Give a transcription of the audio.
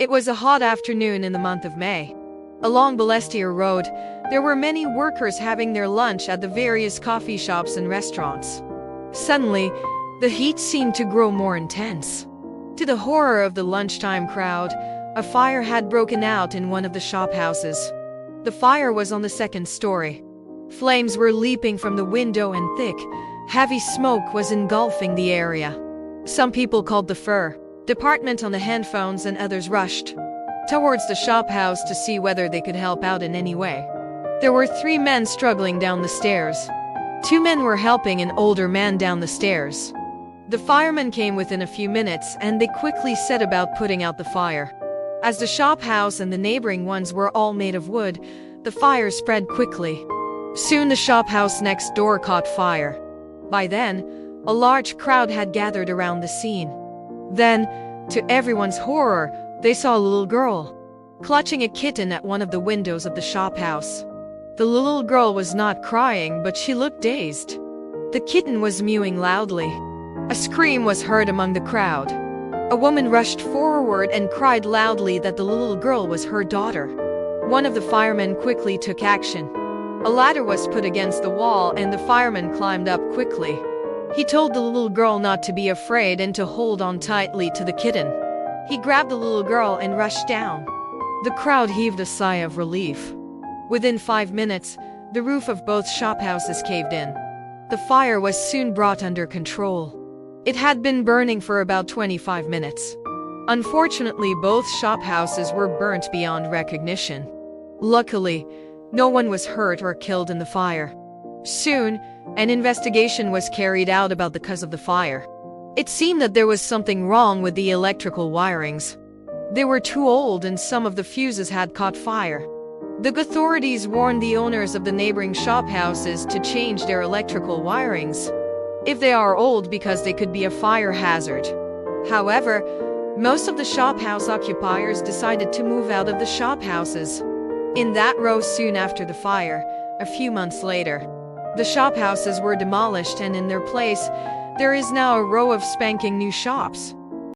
It was a hot afternoon in the month of May. Along Balestier Road, there were many workers having their lunch at the various coffee shops and restaurants. Suddenly, the heat seemed to grow more intense. To the horror of the lunchtime crowd, a fire had broken out in one of the shop houses. The fire was on the second story. Flames were leaping from the window and thick, heavy smoke was engulfing the area. Some people called the fire department on the handphones and others rushed towards the shop house to see whether they could help out in any way. There were 3 men struggling down the stairs. 2 men were helping an older man down the stairs. The firemen came within a few minutes and they quickly set about putting out the fire. As the shop house and the neighboring ones were all made of wood, the fire spread quickly. Soon the shop house next door caught fire. By then, a large crowd had gathered around the scene. Then, to everyone's horror, they saw a little girl clutching a kitten at one of the windows of the shop house. The little girl was not crying, but she looked dazed. The kitten was mewing loudly. A scream was heard among the crowd. A woman rushed forward and cried loudly that the little girl was her daughter. One of the firemen quickly took action. A ladder was put against the wall and the fireman climbed up quickly. He told the little girl not to be afraid and to hold on tightly to the kitten. He grabbed the little girl and rushed down. The crowd heaved a sigh of relief. Within 5 minutes, the roof of both shop houses caved in. The fire was soon brought under control. It had been burning for about 25 minutes. Unfortunately, both shop houses were burnt beyond recognition. Luckily, no one was hurt or killed in the fire. Soon, an investigation was carried out about the cause of the fire. It seemed that there was something wrong with the electrical wirings. They were too old and some of the fuses had caught fire. The authorities warned the owners of the neighboring shop houses to change their electrical wirings if they are old because they could be a fire hazard. However, most of the shop house occupiers decided to move out of the shop houses. In that row soon after the fire, a few months later, the shop houses were demolished and in their place, there is now a row of spanking new shops.